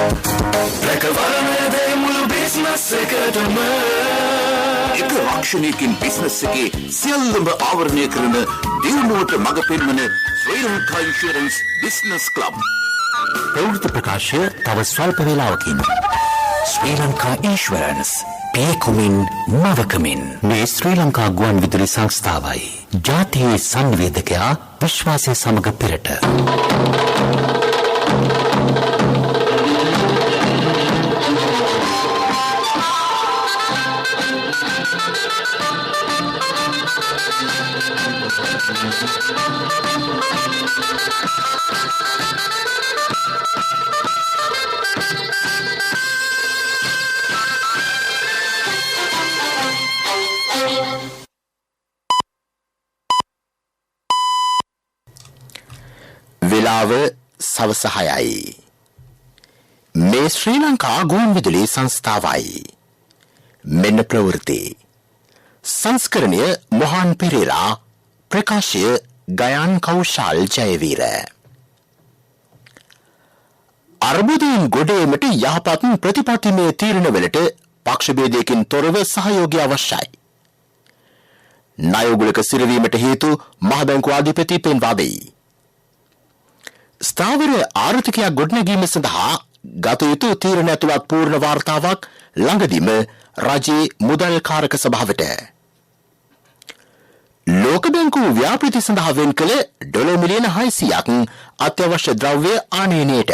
රැකවරණයදේ මුළු බිස්නස් එකටම එක රක්ෂණයකින් බිස්නස් එකේ සියල්ලම ආවරණය කරන දියුණුවට මඟ පෙන්වන ශ්‍රී ලංකා ඉන්ෂුරන්ස් බිස්නස් ක්ලබ්. ප්‍රවෘත්ති ප්‍රකාශය තව ස්වල්ප වේලාවකින්. ශ්‍රී ලංකා ඉන්ෂුරන්ස් පියකුමින් නවකමින්. මේ ශ්‍රී ලංකා ගුවන් විදුලි සංස්ථාවයි. ජාතියේ සංවේදකයා විශ්වාසය සමග පෙරට. වෙලාව සවස 6යි. මේ ශ්‍රී ලංකා ගුවන් විදුලි සංස්ථාවයි. මෙන්න ප්‍රවෘත්ති. සංස්කරණය මොහාන් පෙරේරා, ප්‍රකාශය ගයාන් කෞශල් ජයවීර. අර්බුදයෙන් ගොඩේමට යහපත් ප්‍රතිපත්තිමය තීරණවලට පක්ෂ භේදයකින් තොරව සහයෝගය අවශ්‍යයි. ණයෝගුලක සිරවීමට හේතු මහ බැංකු අධිපති පෙන්වා දෙයි. ස්ථාවර ආර්ථිකයක් ගොඩනැගීම සඳහා ගත යුතු තීරණ ඇතුළත් පූර්ණ වාර්තාවක් ළඟදීම රජයේ මුදල් කාරක සභාවට. ලෝක බැංකුව ව්‍යාපෘති සඳහා වෙන් කළ ඩොලර් මිලියන 600ක් අත්‍යවශ්‍ය ද්‍රව්‍ය ආනයනයට.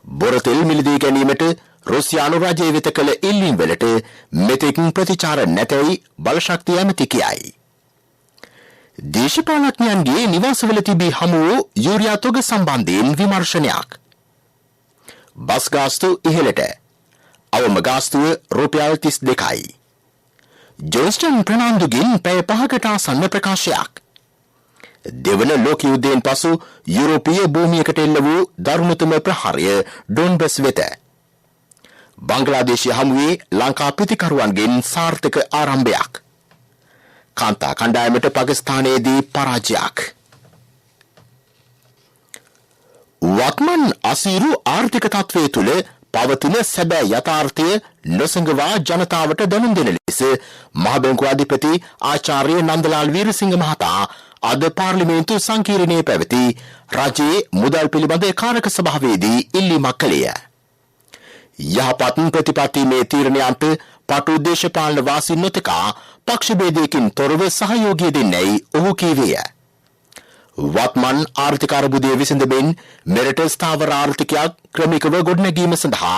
බොරතෙල් මිලදී ගැනීමට රුසියානු රජය වෙත කළ ඉල්ලීම් වලට මෙතෙක් ප්‍රතිචාර නැතැයි බලශක්තිය ඇමති කියයි. දේශපාලඥයන්ගේ නිවාසවල තිබී හමු වූ යූරියා තොග සම්බන්ධයෙන් විමර්ශනයක්. බස් ගාස්තු ඉහළට. අවම ගාස්තුව රුපියල් 32යි. ජොන්ස්ටන් ප්‍රනාන්දුගෙන් පැය 5කට ආසන්න ප්‍රකාශයක්. දෙවන ලෝක යුද්ධයෙන් පසු යුරෝපීය භූමියකට එල්ල වූ දරුණුතම ප්‍රහාරය ඩොන්බස් වෙත. බංග්ලාදේශය හමුවේ ලංකා ප්‍රතිකරුවන්ගෙන් සාර්ථක ආරම්භයක්. කාන්තා කණ්ඩායමට පාකිස්තානයේදී පරාජයක්. වත්මන් අසීරු ආර්ථික තත්ත්වයේ තුල පවතින සැබෑ යථාර්ථය නොසඟවා ජනතාවට දැනුම් දෙන ලෙස මහ බැංකු අධිපති ආචාර්ය නන්දලාල් වීරසිංහ මහතා අද පාර්ලිමේන්තු සංකීර්ණයේ පැවති රජයේ මුදල් පිළිබඳ කාරක සභාවේදී ඉල්ලීමක් කළේය. යහපත් ප්‍රතිපත්තිමේ තීරණයන්ට පටු දේශපාලන වාසි නොතකා පක්ෂ භේදයකින් තොරව සහයෝගය දෙන්නයි ඔහු කීවේය. වත්මන් ආර්ථික අර්බුදය විසඳමින් මෙරට ස්ථාවර ආර්ථිකයක් ක්‍රමිකව ගොඩනැගීම සඳහා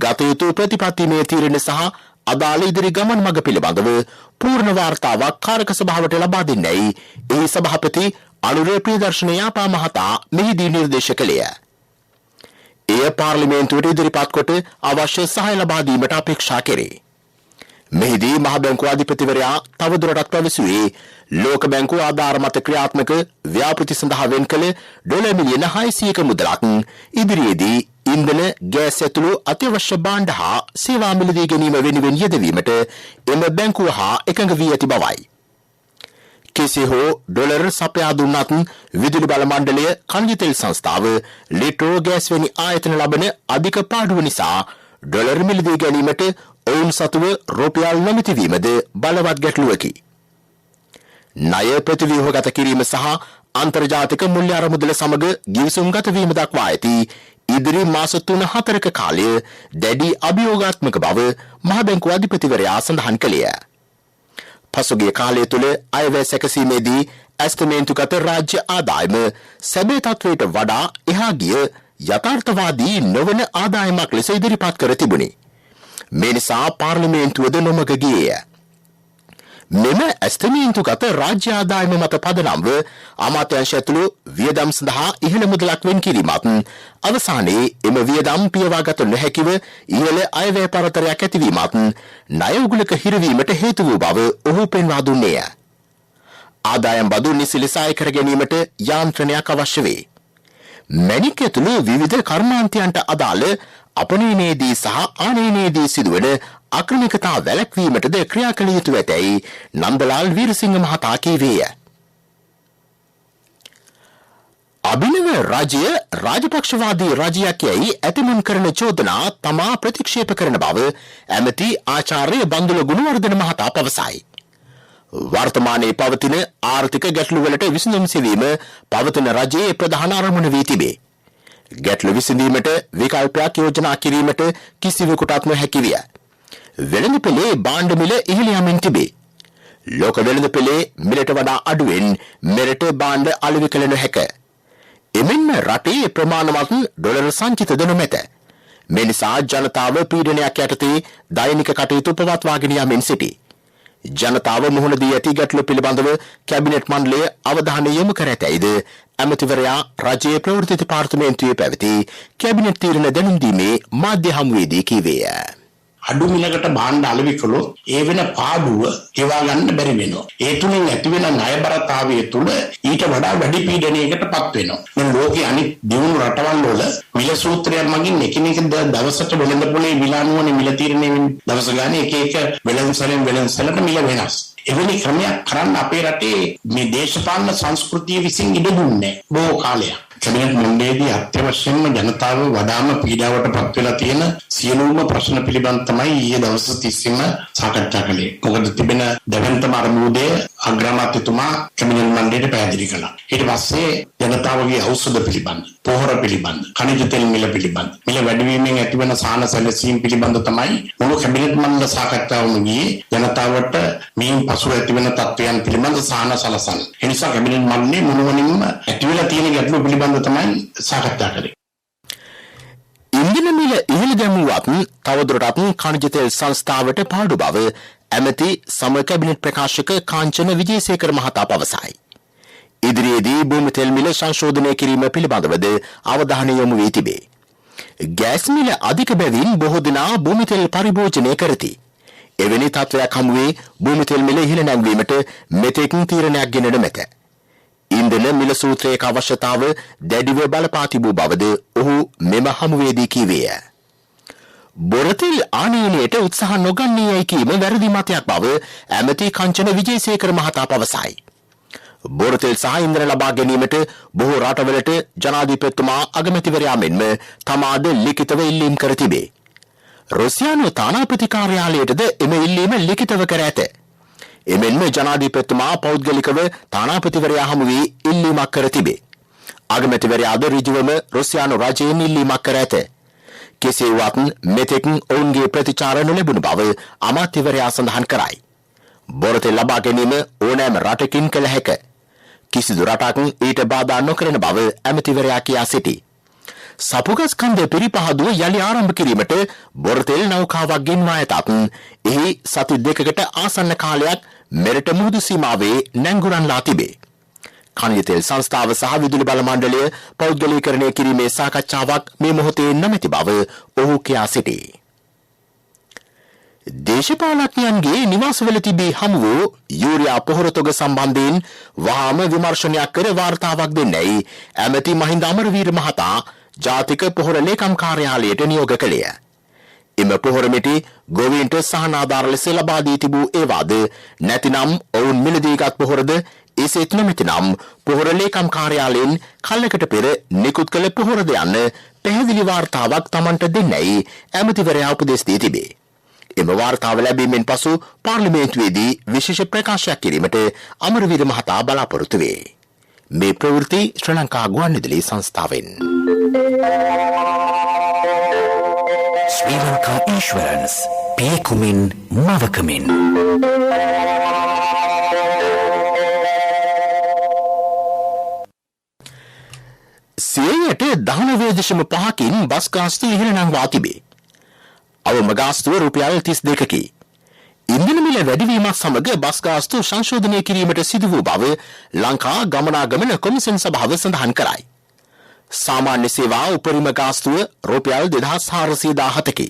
ගත යුතු ප්‍රතිපත්තිමය තීරණ සහ අදාළ ඉදිරි ගමන් මඟ පිළිබඳව පූර්ණ වාර්තාවක් කාරක සභාවට ලබා දෙන්නයි එහි සභාපති අනුර ප්‍රියදර්ශන යාපා මහතා මෙහිදී නිර්දේශ කළේය. එය පාර්ලිමේන්තුවට ඉදිරිපත් කොට අවශ්‍ය සහාය ලබා දීමට අපේක්ෂා කෙරේ. මෙහිදී මහ බැංකු අධිපතිවරයා තවදුරටත් පැවසුවේ ලෝක බැංකුව ආධාර මත ක්‍රියාත්මක ව්‍යාපෘති සඳහා වෙන් කළ ඩොලර් මිලියන 600ක මුදලක් ඉදිරියේදී ඉන්ධන ගෑස් ඇතුළු අත්‍යවශ්‍ය භාණ්ඩ හා සේවා මිලදී ගැනීම වෙනුවෙන් යෙදවීමට එම බැංකුව හා එකඟ වී ඇති බවයි. කෙසේ හෝ ඩොලර් සපයා දුන්නත් විදුලි බල මණ්ඩලය, ඛනිජ තෙල් සංස්ථාව, ලිට්‍රෝ ගෑස් වැනි ආයතන ලබන අධික පාඩුව නිසා ඩොලර් මිලදී ගැනීමට ඔවුන් සතුව රුපියල් නොමිතිවීමද බලවත් ගැටලුවකි. ණය ප්‍රතිව්‍යුහගත කිරීම සහ අන්තර්ජාතික මුල්‍ය අරමුදල සමග ගිවිසුම්ගත වීම දක්වා ඇති ඉදිරි මාස 3-4ක කාලය දැඩි අභියෝගාත්මක බව මහ බැංකු අධිපතිවරයා සඳහන් කළේය. පසුගිය කාලය තුළ අයවැය සැකසීමේදී ඇස්තමේන්තුගත රාජ්‍ය ආදායම සැබෑ තත්වයට වඩා එහා ගිය යථාර්ථවාදී නොවන ආදායමක් ලෙස ඉදිරිපත් කර තිබුණි. මේ නිසා පාර්ලිමේන්තුවද නොමග ගියේය. මෙම ඇස්තමේන්තුගත රාජ්‍ය ආදායම මත පදනම්ව අමාත්‍යාංශ ඇතුළු වියදම් සඳහා ඉහළ මුදලක් වෙන් කිරීමත් අවසානයේ එම වියදම් පියවාගත නොහැකිව ඉහළ අයවැය පරතරයක් ඇතිවීමත් ණය උගුලක හිරවීමට හේතු වූ බව ඔහු පෙන්වා දුන්නේය. ආදායම් බදු නිසි ලෙස අය කර ගැනීමට යාන්ත්‍රණයක් අවශ්‍ය වේ. මැණික් ඇතුළු විවිධ කර්මාන්තයන්ට අදාළ අපනයනයේදී සහ ආනයනයේදී සිදුවන අක්‍රමිකතා වැළැක්වීමටද ක්‍රියා කළ යුතු ඇතැයි නන්දලාල් වීරසිංහ මහතා කීවේය. අභිනව රජය රාජපක්ෂවාදී රජයක් යයි ඇතිමුන් කරන චෝදනා තමා ප්‍රතික්ෂේප කරන බව ඇමති ආචාර්ය බන්දුල ගුණවර්ධන මහතා පවසයි. වර්තමානයේ පවතින ආර්ථික ගැටලුවලට විසඳුම් සෙවීම පවතින රජයේ ප්‍රධාන අරමුණ වී තිබේ. ගැටලු විසඳීමට විකල්පයක් යෝජනා කිරීමට කිසිවෙකුටත් නොහැකි විය. වෙළඳපොලේ භාණ්ඩ මිල ඉහළ යමින් තිබේ. ලෝක වෙළඳපොලේ මිලට වඩා අඩුවෙන් මෙරට භාණ්ඩ අලෙවි කළ නොහැක. එමෙන්ම රටේ ප්‍රමාණවත් ඩොලර් සංචිතද නොමැත. මේ නිසා ජනතාව පීඩනයක් යටතේ දෛනික කටයුතු පවත්වාගෙන යමින් සිටී. ජනතාව මුහුණ දී ඇති ගැටලු පිළිබඳව කැබිනට් මණ්ඩලය අවධානය යොමු කර ඇතැයිද ඇමතිවරයා රජයේ ප්‍රවෘත්ති දෙපාර්තමේන්තුවේ පැවති කැබිනට් තීරණ දැනුම් දීමේ මාධ්‍ය හමුවේදී කීවේය. අඩු මිලකට භාණ්ඩ අලෙවි කළොත් ඒ වෙන පාඩුව ගෙවා ගන්න බැරි වෙනවා. ඒ තුලින් ඇති වෙන ණයබරතාවය තුල ඊට වඩා වැඩි පීඩනයකටපත් වෙනවා. මේ ලෝකයේ අනිත් දියුණු රටවල් වල මිල සූත්‍රය මගින් එකිනෙක දවසට වෙළඳපොලේ මිල අනුවනේ මිල තීරණය වෙන්නේ. දවස ගානේ එක එක වෙළඳසැලට මිල වෙනස්. එවැනි ක්‍රමයක් කරන්න අපේ රටේ මේ දේශපාලන සංස්කෘතිය විසින් ඉඩ දුන්නේ බොහෝ කාලයක්. කැබිනට් මණ්ඩලයේදී අත්‍යවශ්‍යම ජනතාව වඩාම පීඩාවට පත් වෙලා තියෙන සියලුම ප්‍රශ්න පිළිබඳ තමයි ඊයේ දවස් 30ෙම සාකච්ඡා කළේ. මොකද තිබෙන දෙවන්තම අරමුදේ අග්‍රාමාත්‍යතුමා කැබිනට් මණ්ඩලයට පැහැදිලි කළා. ඊට පස්සේ ජනතාවගේ ඖෂධ පිළිබඳ, පොහොර පිළිබඳ, khනිජ තෙල් මිල පිළිබඳ, මිල වැඩිවීමෙන් ඇතිවන සාහන සැලසීම් පිළිබඳ තමයි මුළු කැබිනට් මණ්ඩල සාකච්ඡාවම ගියේ. ජනතාවට මේ පසු ඇතිවන තත්ත්වයන් පිළිබඳ සාහන සලසන. ඒ නිසා කැබිනට් මණ්ඩලයේ මුළුමනින්ම ඇතිවලා තියෙන ගැටලු පිළිබඳ තමයි සාකච්ඡා කරේ. ඉන්ධන මිල ඉහළ දැමුවත් තවදුරටත් khනිජ තෙල් සංස්ථාවට පාඩු බව ඇමති සම කැබිනට් ප්‍රකාශක කාංචන විජේසේකර මහතා පවසයි. ඉදිරියේදී භූමි තෙල් මිල සංශෝධනය කිරීම පිළිබඳවද අවධානය යොමු වී තිබේ. ගෑස් මිල අධික බැවින් බොහෝ දෙනා භූමි තෙල් පරිභෝජනය කරති. එවැනි තත්ත්වයක් හමුවේ භූමි තෙල් මිල ඉහළ නැංවීමට මෙතෙක් තීරණයක් ගෙන නොමැත. ඉන්ධන මිල සූත්‍රයක අවශ්‍යතාව දැඩිව බලපා තිබූ බවද ඔහු මෙම හමුවේදී කීවේය. බොරතෙල් ආනයනයට උත්සාහ නොගන්නේ යයි කීම වැරදි මතයක් බව ඇමති කංචන විජේසේකර මහතා පවසයි. බොරතෙල් සහ ඉන්ධන ලබා ගැනීමට බොහෝ රටවලට ජනාධිපතිතුමා අගමැතිවරයා මෙන්ම තමාද ලිඛිතව ඉල්ලීම් කර තිබේ. රුසියානු තානාපති කාර්යාලයටද එම ඉල්ලීම ලිඛිතව කර ඇත. එමෙන්ම ජනාධිපතිතුමා පෞද්ගලිකව තානාපතිවරයා හමුවේ ඉල්ලීමක් කර තිබේ. අගමැතිවරයාද ඍජුවම රුසියානු රජයෙන් ඉල්ලීමක් කර ඇත. කෙසේ වුවත් මෙතෙක් ඔවුන්ගේ ප්‍රතිචාර නොලැබුණු බව අමාත්‍යවරයා සඳහන් කරයි. බොරතෙල් ලබා ගැනීම ඕනෑම රටකින් කළ හැක. කිසිදු රටක් ඊට බාධා නොකරන බව ඇමතිවරයා කියා සිටී. සපුගස් කන්ද පිරිපහදුව යළි ආරම්භ කිරීමට බොරතෙල් නෞකාවක් ගෙන්වා ඇතත් එහි සති දෙකකට ආසන්න කාලයක් මෙරට මුහුදු සීමාවේ නැංගුරන්ලා තිබේ. khනිජ තෙල් සංස්ථාව සහ විදුලි බල මණ්ඩලය පෞද්ගලීකරණය කිරීමේ සාකච්ඡාවක් මේ මොහොතේ නොමැති බව ඔහු කියා සිටී. දේශපාලඥයන්ගේ නිවාසවල තිබී හමු වූ යූරියා පොහොර තොග සම්බන්ධයෙන් වහාම විමර්ශනයක් කර වාර්තාවක් දෙන්නයි ඇමති මහින්ද අමරවීර මහතා ජාතික පොහොර ලේකම් කාර්යාලයට නියෝග කළේය. එම පොහොර මෙටි ගොවීන්ට සහනාධාර ලෙස ලබා දී තිබූ ඒවාද නැතිනම් ඔවුන් මිලදීගත් පොහොරද එසේත් නොමැතිනම් පොහොර ලේකම් කාර්යාලයෙන් කල්ලකට පෙර නිකුත් කළ පොහොරද යන්න පැහැදිලි වාර්තාවක් තමන්ට දෙන්නයි ඇමතිවරයා උපදෙස් දී තිබේ. එම වාර්තාව ලැබීමෙන් පසු පාර්ලිමේන්තුවේදී විශේෂ ප්‍රකාශයක් කිරීමට අමරවීර මහතා බලාපොරොත්තු වේ. මේ ප්‍රවෘත්ති ශ්‍රී ලංකා ගුවන්විදුලි සංස්ථාවෙන්. ශ්‍රී ලංකා ඉන්ෂුරන්ස් පියකුමින් මවකමින්. සියයට 19.5කින් බස් ගාස්තු ඉහළ නංවා තිබේ. අවම ගාස්තුව රුපියල් 32කි. ඉන්ධන මිල වැඩිවීමත් සමග බස් ගාස්තු සංශෝධනය කිරීමට සිදු වූ බව ලංකා ගමනාගමන කොමිසම් සභාව සඳහන් කරයි. සාමාන්‍ය සේවා උපරිම ගාස්තුව රුපියල් 2417කි.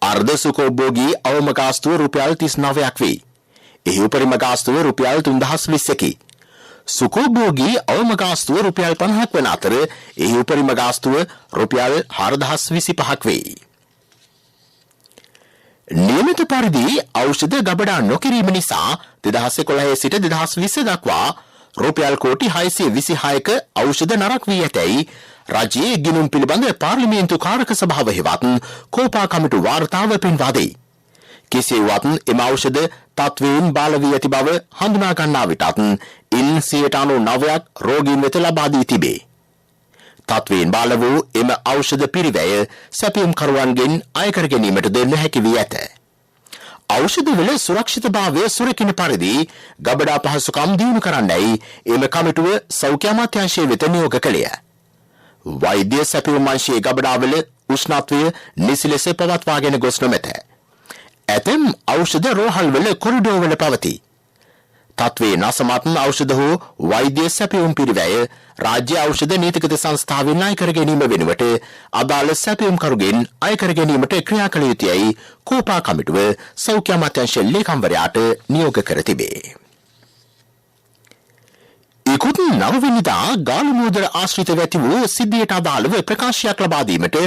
අර්ධ සුඛෝභෝගී අවම ගාස්තුව රුපියල් 39ක් වේ. එහි උපරිම ගාස්තුව රුපියල් 3020කි. සුඛෝභෝගී අවම ගාස්තුව රුපියල් 50ක් වන අතර එහි උපරිම ගාස්තුව රුපියල් 4025ක් වේ. නියමිත පරිදි ඖෂධ ගබඩා නොකිරීම නිසා 2011 සිට 2020 දක්වා රුපියල් කෝටි 626ක ඖෂධ නරක් වී ඇතැයි රජයේ ගිණුම් පිළිබඳ පාර්ලිමේන්තු කාරක සභාව හෙවත් කෝපා කමිටු වාර්තාව පෙන්වා දෙයි. කෙසේවත් එම ඖෂධ තත්වයෙන් බාල වී ඇති බව හඳුනා ගන්නා විටත් ඉන් 99ක් රෝගීන් වෙත ලබා දී තිබේ. තත්වයෙන් බාල වූ එම ඖෂධ පිරිවැය සැපියුම්කරුවන්ගෙන් අය කර ගැනීමටද නොහැකි වී ඇත. ඖෂධවල සුරක්ෂිතභාවය සුරකින පරිදි ගබඩා පහසුකම් දියුණු කරන්නයි එම කමිටුව සෞඛ්‍ය අමාත්‍යාංශය වෙත නියෝග කළේය. වෛද්‍ය සැපියුම් අංශයේ ගබඩාවල උෂ්ණත්වය නිසි ලෙස පවත්වාගෙන ගොස් නොමැත. ඇතැම් ඖෂධ රෝහල්වල කොරිඩෝවල පවතී. තත්වයේ නසමත් ඖෂධ හෝ වෛද්‍ය සැපියුම් පිරිවැය රාජ්‍ය ඖෂධ නීතිගත සංස්ථාවෙන් අය කර ගැනීම වෙනුවට අදාළ සැපියුම්කරුගෙන් අය කර ගැනීමට ක්‍රියා කළ යුතුයයි කෝපා කමිටුව සෞඛ්‍ය අමාත්‍යාංශ ලේකම්වරයාට නියෝග කර තිබේ. ඉකුත් 9 වෙනිදා ගාලමුදර ආශ්‍රිතව ඇති වූ සිද්ධියට අදාළව ප්‍රකාශයක් ලබා දීමට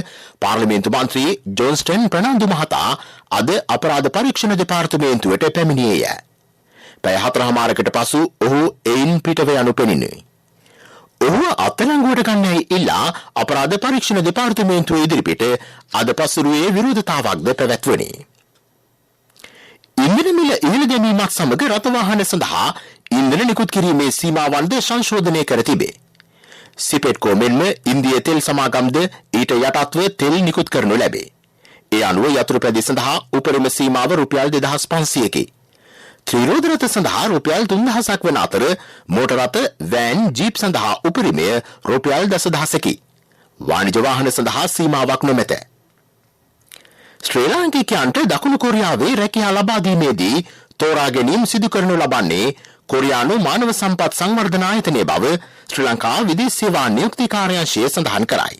පාර්ලිමේන්තු මන්ත්‍රී ජොන්ස්ටන් ප්‍රනාන්දු මහතා අද අපරාධ පරීක්ෂණ දෙපාර්තමේන්තුවට පැමිණියේය. පැය 4:00කට පසු ඔහු එයින් පිටව යනු පෙනිනි. ඔහු අත්අඩංගුවට ගන්නයි ඉල්ලා අපරාධ පරීක්ෂණ දෙපාර්තමේන්තුව ඉදිරිපිට අද පසුරුවේ විරෝධතාවක්ද පැවැත්වුණි. ඉන්ධන මිල ඉහළ දැමීමත් සමග රථ වාහන සඳහා ඉන්ධන නිකුත් කිරීමේ සීමාවන්ද සංශෝධනය කර තිබේ. සිපෙට්කෝ මෙන්ම ඉන්දිය තෙල් සමාගම්ද ඊට යටත්ව තෙල් නිකුත් කරනු ලැබේ. ඒ අනුව යතුරු පැදි සඳහා උපරිම සීමාව රුපියල් 2500කි. ත්‍රිරෝද රථ සඳහා රුපියල් 3000ක් වන අතර මෝටර රථ, වෑන්, ජීප් සඳහා උපරිමය රුපියල් 10000කි. වාණිජ වාහන සඳහා සීමාවක් නොමැත. ශ්‍රී ලාංකිකයන්ට දකුණු කොරියාවේ රැකියා ලබා දීමේදී තෝරා ගැනීම සිදු කරනු ලබන්නේ කොරියානු මානව සම්පත් සංවර්ධන ආයතනයේ බව ශ්‍රී ලංකා විදේශ සේවා නියුක්ති කාර්යාංශය සඳහන් කරයි.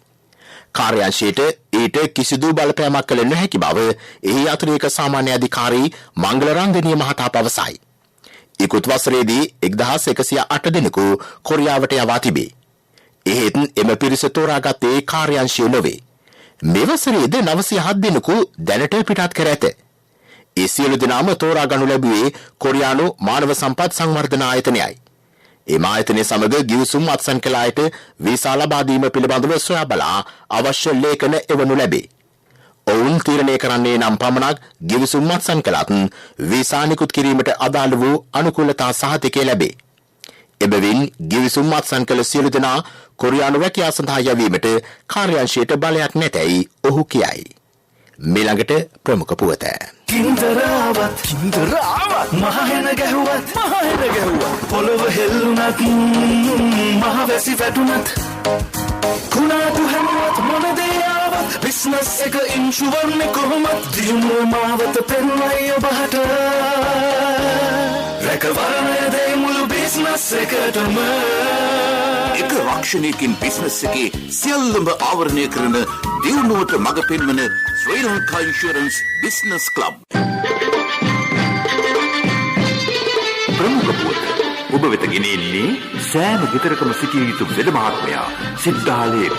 කාර්යාංශයට ඊට කිසිදු බලපෑමක් කළ නොහැකි බව එහි අතිරේක සාමාන්‍ය අධිකාරී මංගල රන්දනීය මහතා පවසයි. ඉකුත් වසරේදී 1108 දෙනෙකු කොරියාවට යවා තිබේ. එහෙත් එම පිරිස තෝරාගත්තේ කාර්යාංශය නොවේ. මේ වසරේද 907 දෙනෙකු දැනට පිටත් කර ඇත. ඒ සියලු දෙනාම තෝරා ගනු ලැබුවේ කොරියානු මානව සම්පත් සංවර්ධන ආයතනයයි. එම ආයතනය සමග ගිවිසුම් අත්සන් කළ අයට වීසා ලබා දීම පිළිබඳව සොයා බලා අවශ්‍ය ලේඛන එවනු ලැබේ. ඔවුන් තීරණය කරන්නේ නම් පමණක් ගිවිසුම් අත්සන් කළත් වීසා නිකුත් කිරීමට අදාළ වූ අනුකූලතා සහතිකය ලැබේ. එබැවින් ගිවිසුම් අත්සන් කළ සියලු දෙනා කොරියානු රැකියා සඳහා යැවීමට කාර්යාංශයට බලයක් නැතැයි ඔහු කියයි. මීළඟට ප්‍රමුඛ පුවත. කින්දරාවත් මහහෙන ගැහුවත් පොළොව හෙල්ලුනත් මහවැසි වැටුනත් කුණාටු හැමුවත් මොනදේයාවත් බිස්නස් එක ඉන්ශුවන්නේ කොහොමත් දියුණුව මාවත පෙන්වයි ඔබහට රැකවරණය දෙයි මුළු බිස්නස් එකටම එක රක්ෂණයකින් බිස්නස් එකේ සියල්ලම ආවරණය කරන දියුණුවට මඟ පෙන්වන ශ්‍රී ලංකා ඉන්ෂුරන්ස් බිස්නස් ක්ලබ්. ප්‍රමුඛ පුවත ඔබ වෙත ගෙනෙන්නේ සෑම විතරකම සිටිය යුතු වෙද මහත්මයා සිද්ධාලේප.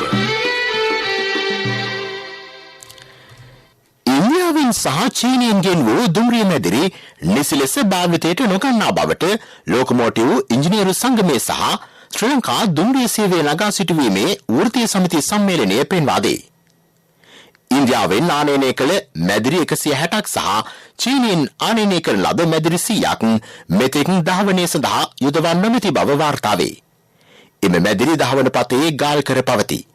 ඉන්දියාවෙන් සහ චීනයෙන් ගෙන වූ දුම්රිය මැදිරි නිසි ලෙස භාවිතයට නොගන්නා බවට ලෝකමෝටිව් ඉංජිනේරු සංගමය සහ ශ්‍රී ලංකා දුම්රිය සේවය නගා සිටුවීමේ වෘත්තීය සමිති සම්මේලනය පෙන්වා දෙයි. ඉන්දියාවෙන් ආනයනය කළ මැදිරි 160ක් සහ චීනයෙන් ආනයනය කරන ලද මැදිරි 100ක් මෙතෙක් දහවනය සඳහා යොදවන්න නොමැති බව වාර්තා වේ. එම මැදිරි දහවන පතේ ගාල් කර පවතී.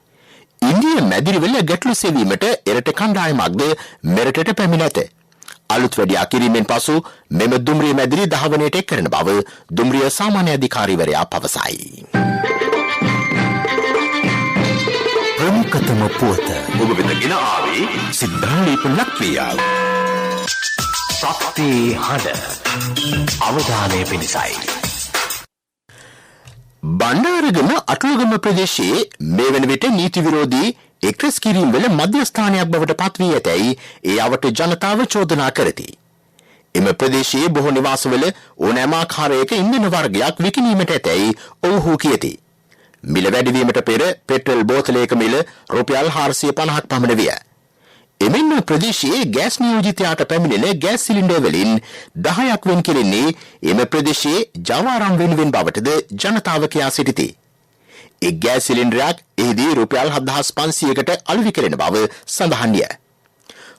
ඉන්දිය මැදිරිවල ගැටලු සෙවීමට එරට කණ්ඩායමක්ද මෙරටට පැමිණ ඇත. අලුත් වැඩියා කිරීමෙන් පසු මෙම දුම්රිය මැදිරි දහවනයට එක් කරන බව දුම්රිය සාමාන්‍ය අධිකාරීවරයා පවසයි. ප්‍රමුඛතම පුවත ඔබ වෙත ගෙන ආවේ සිද්ධාලේප ලක්වියාව. ශක්ති හඬ අවධානය පිණිසයි. බණ්ඩාරගම අටලුගම ප්‍රදේශයේ මේ වන විට නීති විරෝධී එක්රැස් කිරීම් වල මධ්‍යස්ථානයක් බවට පත්වී ඇතැයි ඒ අවට ජනතාව චෝදනා කරති. එම ප්‍රදේශයේ බොහෝ නිවාසවල ඕනෑම ආකාරයක ඉන්ධන වර්ගයක් විකිණීමට ඇතැයි ඔවුහු කියති. මිල වැඩිවීමට පෙර පෙට්‍රල් බෝතලයක මිල රුපියල් 450ක් පමණ විය. එමෙන්ම ප්‍රදේශයේ ගෑස් නියෝජිතයාට පැමිණෙන ගෑස් සිලින්ඩර් වලින් 10ක් වෙන් කෙරෙන්නේ එම ප්‍රදේශයේ ජවාරම් වෙනුවෙන් බවටද ජනතාව කියා සිටිති. එක් ගෑස් සිලින්ඩරයක් එහිදී රුපියල් 7500කට අලෙවි කෙරෙන බව සඳහන්ය.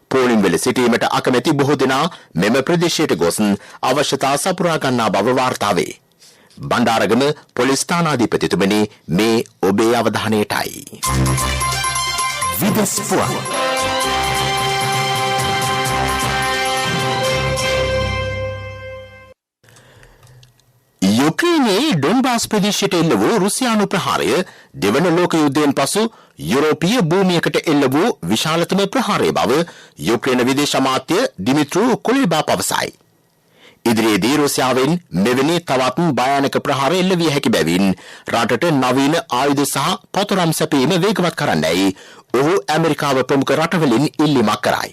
පෝලිම් වල සිටීමට අකමැති බොහෝ දෙනා මෙම ප්‍රදේශයට ගොස් අවශ්‍යතා සපුරා ගන්නා බව වාර්තා වේ. බණ්ඩාරගම පොලිස් ස්ථානාධිපතිතුමනි මේ ඔබේ අවධානයටයි. විදෙස් පුවත් යුක්‍රේනයේ ඩොන්බාස් ප්‍රදේශයට එල්ල වූ රුසියානු ප්‍රහාරය දෙවන ලෝක යුද්ධයෙන් පසු යුරෝපීය භූමියකට එල්ල වූ විශාලතම ප්‍රහාරය බව යුක්‍රේන විදේශ අමාත්‍ය දිමිත්‍රෝ කුලෙබා පවසයි. ඉදිරියේදී රුසියාවෙන් මෙවැනි තවත් භයානක ප්‍රහාර එල්ල විය හැකි බැවින් රටට නවීන ආයුධ සහ පොතරම් සැපීම වේගවත් කරන්නයි ඔහු ඇමරිකාව ප්‍රමුඛ රටවලින් ඉල්ලීමක් කරයි.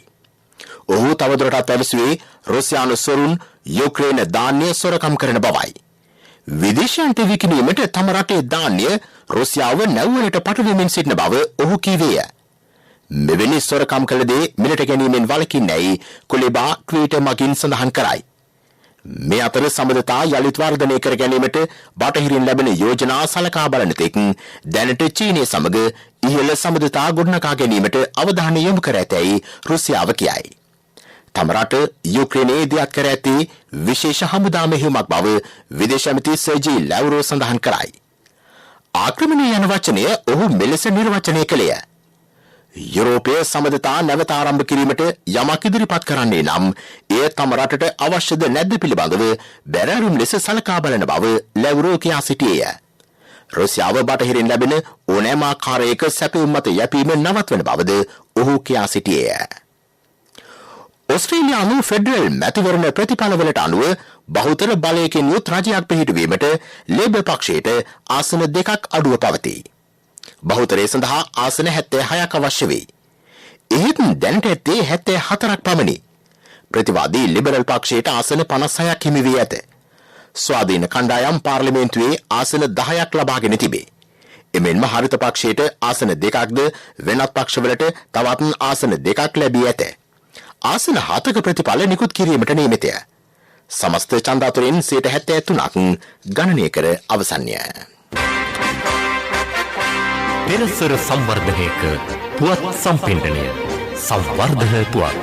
ඔහු තවදුරටත් පැවසුවේ රුසියානු සොරුන් යුක්‍රේන ධාන්‍ය සොරකම් කරන බවයි. විදේශයන්ට විකිණීමට තම රටේ ධාන්‍ය රුසියාව නැව්වලට පටවමින් සිටින බව ඔහු කීවේය. මෙවැනි සොරකම් කළ දේ මිලට ගැනීමෙන් වළකින්නයි කුලෙබා ට්වීටර් මගින් සඳහන් කරයි. මේ අතර සම්බන්ධතා යළිත් වර්ධනය කර ගැනීමට බටහිරින් ලැබෙන යෝජනා සලකා බලන තෙක් දැනට චීනය සමග ඉහළ සම්බන්ධතා ගොඩනගා ගැනීමට අවධානය යොමු කර ඇතැයි රුසියාව කියයි. තම රට යුක්‍රේනයේ දියත් කර ඇති විශේෂ හමුදා මෙහෙයුමක් බව විදේශ ඇමති සර්ජී ලැව්රෝ සඳහන් කරයි. ආක්‍රමණය යන වචනය ඔහු මෙලෙස නිර්වචනය කළේය. යුරෝපීය සම්බන්ධතා නැවත ආරම්භ කිරීමට යමක් ඉදිරිපත් කරන්නේ නම් එය තම රටට අවශ්‍යද නැද්ද පිළිබඳව බැරෑරුම් ලෙස සලකා බලන බව ලැව්රෝ කියා සිටියේය. රුසියාව බටහිරින් ලැබෙන ඕනෑම ආකාරයක සැපයුම් මත යැපීම නවත්වන බවද ඔහු කියා සිටියේය. ඔස්ට්‍රේලියානු ෆෙඩරල් මැතිවරණ ප්‍රතිඵලවලට අනුව බහුතර බලයකින් යුත් රජයක් පිහිටුවීමට ලේබර් පක්ෂයට ආසන 2ක් අඩුව පවතී. බහුතරය සඳහා ආසන 76ක් අවශ්‍ය වේ. එහෙත් දැනට ඇත්තේ 74ක් පමණි. ප්‍රතිවාදී ලිබරල් පක්ෂයට ආසන 56ක් හිමි වී ඇත. ස්වාධීන කණ්ඩායම් පාර්ලිමේන්තුවේ ආසන 10ක් ලබාගෙන තිබේ. එමෙන්ම හරිත පක්ෂයට ආසන 2ක්ද වෙනත් පක්ෂවලට තවත් ආසන 2ක් ලැබී ඇත. ආසන 7ක ප්‍රතිඵල නිකුත් කිරීමට නියමිතය. සමස්ත ඡන්ද අතරින් 73ක් ගණනය කර අවසන්ය. පෙරසර සංවර්ධනයක පුවත් සම්පෙන්ඩනය සංවර්ධන පුවත්.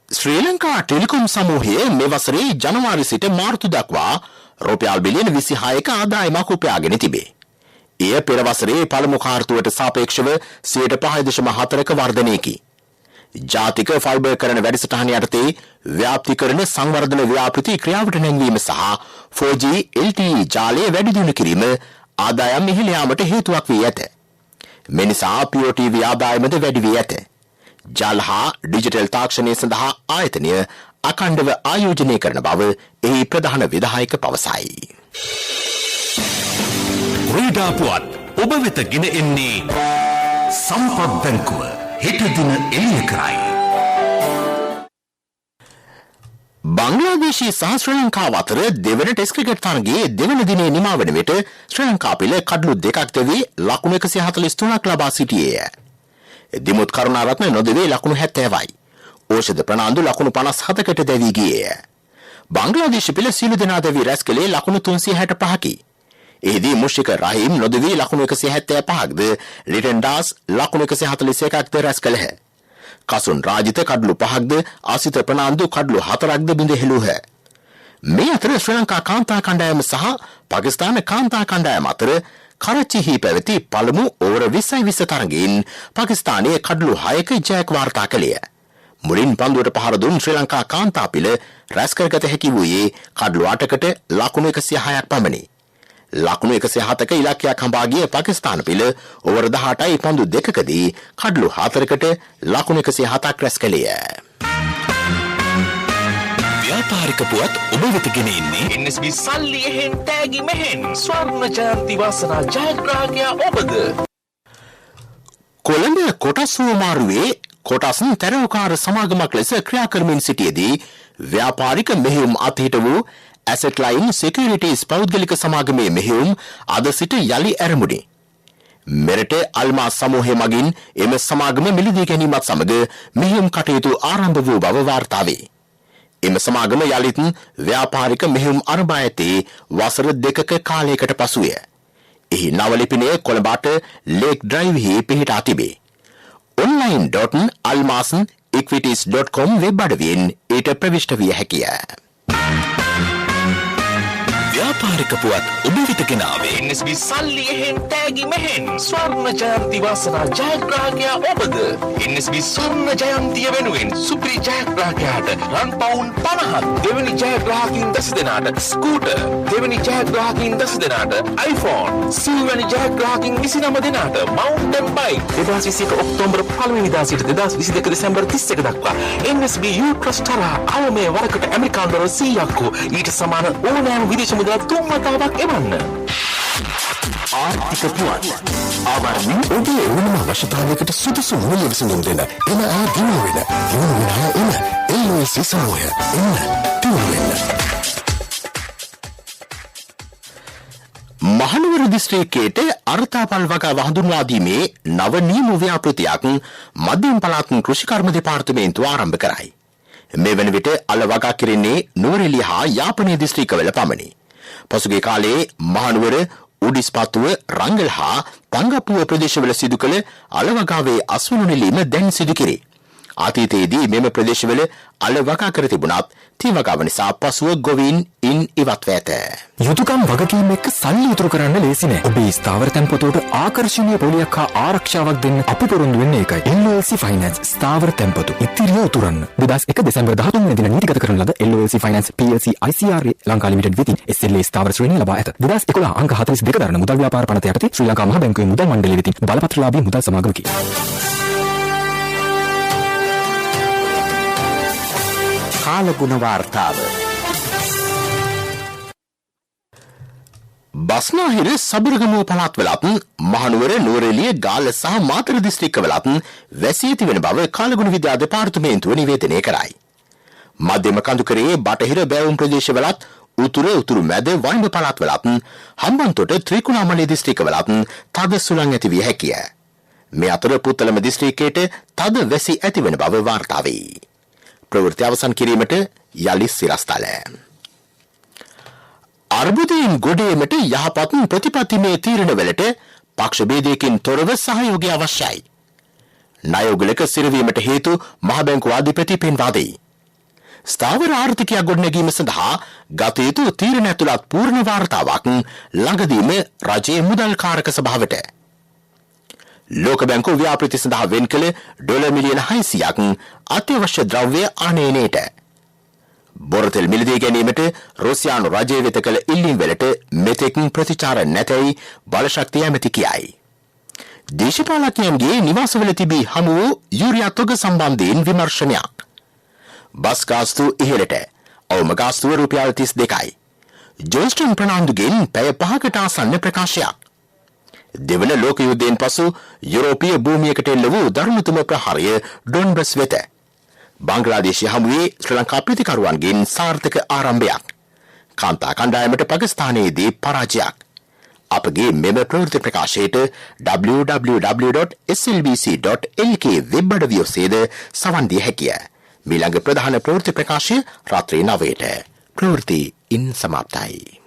ශ්‍රී ලංකා ටෙලිකොම් සමූහය මේ වසරේ ජනවාරි සිට මාර්තු දක්වා රුපියල් බිලියන 26ක ආදායමක් උපයාගෙන තිබේ. එය පෙර වසරේ පළමු කාර්තුවට සාපේක්ෂව 5.4ක වර්ධනයකි. ජාතික ෆයිබර් කරන වැඩසටහන යටතේ ව්‍යාප්තිකරන සංවර්ධන ව්‍යාපෘති ක්‍රියාවට නැංවීම සහ 4G LTE ජාලය වැඩි දියුණු කිරීම ආදායම් ඉහළ යාමට හේතුවක් වී ඇත. මේ නිසා POTV ආදායමද වැඩි වී ඇත. ජාල හා ඩිජිටල් තාක්ෂණය සඳහා ආයතනය අඛණ්ඩව ආයෝජනය කරන බව එහි ප්‍රධාන විධායක පවසයි. ක්‍රීඩා පුවත් ඔබ වෙත ගෙන එන්නේ සම්පත් බැංකුව හෙට දින එළිය කරයි. බංග්ලාදේශය සහ ශ්‍රී ලංකාව අතර දෙවන ටෙස්ට් ක්‍රිකට් තරගයේ දෙවන දිනේ නිමා වන විට ශ්‍රී ලංකා පිළ කඩලු 2ක් දෙවී ලකුණු 143ක් ලබා සිටියේය. දිමුත් කරුණාරත්න නොදෙවේ ලකුණු 70යි. ඕෂධ ප්‍රනාන්දු ලකුණු 57කට දැවී ගියේය. බංග්ලාදේශ පිළ සියලු දෙනා දැවී රැස් කළේ ලකුණු 365කි. එහිදී මුෂික රහීම් නොදෙවී ලකුණු 175ක්ද ලිටන් ඩාස් ලකුණු 141ක්ද රැස් කළහ. කසුන් රාජිත කඩලු 5ක්ද ආසිත ප්‍රනාන්දු කඩලු 4ක්ද බිඳ හෙළුහ. මේ අතර ශ්‍රී ලංකා කාන්තා කණ්ඩායම සහ පාකිස්තාන කාන්තා කණ්ඩායම අතර කරච්චිහි පැවති පළමු ඕවර 20-20 තරගයෙන් පාකිස්තානයේ කඩලු 6ක ජයක් වාර්තා කළේය. මුලින් පන්දුවට පහර දුන් ශ්‍රී ලංකා කාන්තා පිළ රැස් කරගත හැකි වූයේ කඩලු 8කට ලකුණු 106ක් පමණි. ලකුණු 107ක ඉලක්කයක් හඹා ගිය පාකිස්තාන පිළ ඕවර 18යි පන්දු 2කදී කඩලු 4කට ලකුණු 107ක් රැස් කළේය. ව්‍යාපාරික පුවත් ඔබ වෙත ගෙන එන්නේ NSB සල්ලි එහෙන් තෑගි මෙහෙන් ස්වර්ණ ජයන්ති වාසනා ජයග්‍රාහකයා ඔබද. කොළඹ කොටස් මාරුවේ කොටස් තරවකාර සමාගමක් ලෙස ක්‍රියා කරමින් සිටියේදී ව්‍යාපාරික මෙහෙයුම් අතහිට වූ ඇසට් ලයින් සිකියුරිටිස් පෞද්ගලික සමාගමේ මෙහෙයුම් අද සිට යලි ඇරඹුණි. මෙරට අල්මාස් සමූහය මගින් එම සමාගම මිලදී ගැනීමත් සමග මෙහෙයුම් කටයුතු ආරම්භ වූ බව වාර්තා වේ. එම සමාගම යලිත් ව්‍යාපාරික මෙහෙයුම් අරඹා ඇත්තේ වසර 2ක කාලයකට පසුය. එහි නව ලිපිනය කොළඹට ලේක් ඩ්‍රයිව්හි පිහිටා තිබේ. online.almasenequities.com වෙබ් අඩවියෙන් ඊට ප්‍රවිෂ්ඨ විය හැකිය. ව්‍යාපාරික පුවත් ඔබ වෙත ගෙනාවේ NSB සල්ලි එහෙන් තෑගි මෙහෙන් ස්වර්ණ ජයන්ති වාසනා ජයග්‍රාහකයා ඔබද. NSB ස්වර්ණ ජයන්තිය වෙනුවෙන් සුපිරි ජයග්‍රාහකයාට රන් පවුන් 50ක්, දෙවැනි ජයග්‍රාහකින් 10 දෙනාට ස්කූටර්, දෙවැනි ජයග්‍රාහකින් 10 දෙනාට iPhone, සිව්වැනි ජයග්‍රාහකින් 29 දෙනාට mountain bike. 2021 ඔක්තෝබර් 1 වෙනිදා සිට 2022 දෙසැම්බර් 31 දක්වා NSB U-Trust තරහ අවමේ වරකට ඇමරිකානු ඩොලර් 100ක් ඊට සමාන ඕනෑම විදේශ මුදල් 3 වතාවක් එවන්න. ආර්ථික පුවත් ආවරණය ඔබේ ඕනම අවශ්‍යතාවයකට සුදුසු මූල්‍ය විසඳුම් දෙන එන දිනු වෙන LOC සමූහය මහනුවර දිස්ත්‍රික්කයට අර්ථාපල් වගාව හඳුන්වා දීමේ නව නියම ව්‍යාපෘතියක් මධ්‍යම පළාත් කෘෂිකර්ම දෙපාර්තමේන්තුව ආරම්භ කරයි. මේ වන විට අල වගා කෙරෙන්නේ නුවරඑළිය හා යාපනයේ දිස්ත්‍රික්කවල පමණි. පසුගිය කාලයේ මහනුවර උඩිස්පත්තුව රංගල හා තංගපුව ප්‍රදේශවල සිදු කළ අල වගාවේ අස්වනු නෙලීම දැන් සිදු කෙරේ. අතීතයේදී මෙම ප්‍රදේශවල අල වගා කර තිබුණත් තී වගාව නිසා පසුව ගොවීන් ඉන් ඉවත්ව ඇත. යුතුකම් වගකීම් එක්ක සල්ලි ඉතුරු කරන්න ලේසි නෑ. ඔබේ ස්ථාවර තැන්පතට ආකර්ෂණීය පොලියක් හා ආරක්ෂාවක් දෙන්න අපි පොරොන්දු වෙන්නේ ඒකයි. LOC Finance ස්ථාවර තැන්පතු ඉතිරිය උතුරන්න. 2001 දෙසැම්බර් 13 වෙනිදා නීතිගත කරන ලද LOC Finance PLC ICRA Lanka limited වෙතින් SLA ස්ථාවර ශ්‍රේණිය ලබා ඇත. 2011 අංක 42 දරන මුදල් ව්‍යාපාර පනත යටතේ ශ්‍රී ලංකා මහ බැංකුවේ මුදල් මණ්ඩලය වෙතින් බලපත්‍රලාභී මුදල් සමාගමකි. කාලගුණ වාර්තාව බස්නාහිර සබරගමුව පළාත්වලත් මහනුවර නුවරඑළිය ගාල්ල සහ මාතර දිස්ත්‍රික්කවලත් වැසී ඇති වන බව කාලගුණ විද්‍යා දෙපාර්තමේන්තුව නිවේදනය කරයි. මධ්‍යම කඳුකරයේ බටහිර බැවුම් ප්‍රදේශවලත් උතුරු මැද වයිඹ පළාත්වලත් හම්බන්තොට ත්‍රිකුණාමලය දිස්ත්‍රික්කවලත් තද සුළං ඇති විය හැකිය. මේ අතර පුත්තලම දිස්ත්‍රික්කයට තද වැසී ඇති වන බව වාර්තා වේ. ප්‍රවෘත්ති අවසන් කිරීමට යලි සිරස්තල. අර්බුදයෙන් ගොඩේමට යහපත් ප්‍රතිපත්තිමය තීරණවලට පක්ෂ භේදයකින් තොරව සහයෝගය අවශ්‍යයි. ණයෝගලක සිරවීමට හේතු මහ බැංකුව අධිපති පෙන්වා දෙයි. ස්ථාවර ආර්ථිකයක් ගොඩනැගීම සඳහා ගත යුතු තීරණ ඇතුළත් පූර්ණ වාර්තාවක් ළඟදීම රජයේ මුදල් කාරක සභාවට ලෝක බැංකුව ව්‍යාපෘති සඳහා වෙන් කළ ඩොලර් මිලියන 600ක් අත්‍යවශ්‍ය ද්‍රව්‍ය ආනයනයට බොරතෙල් මිලදී ගැනීමට රුසියානු රජය වෙත කළ ඉල්ලීම් වලට මෙතෙක් ප්‍රතිචාර නැතැයි බලශක්තිය ඇමති කියයි. දේශපාලකයන්ගේ නිවාසවල තිබී හමු වූ යූරියා තොග සම්බන්ධයෙන් විමර්ශනයක්. බස් ගාස්තු ඉහළට අවම ගාස්තුව රුපියල් 32යි. ජෝස්ටන් ප්‍රනාන්දුගෙන් පැය 5කට ආසන්න ප්‍රකාශයක්. දෙවන ලෝක යුද්ධයෙන් පසු යුරෝපීය භූමියකට එල්ල වූ දරුණුතම ප්‍රහාරය ඩොන්බස් වෙත. බංග්ලාදේශය හමුවේ ශ්‍රී ලංකා ප්‍රතිකරුවන්ගෙන් සාර්ථක ආරම්භයක්. කාන්තා කණ්ඩායමට පාකිස්තානයේදී පරාජයක්. අපගේ මෙම ප්‍රවෘත්ති ප්‍රකාශයට www.slbc.lk වෙබ් අඩවිය ඔස්සේද සවන් දිය හැකිය. මීළඟ ප්‍රධාන ප්‍රවෘත්ති ප්‍රකාශය රාත්‍රී 9ට. ප්‍රවෘත්ති ඉන් සමාප්තයි.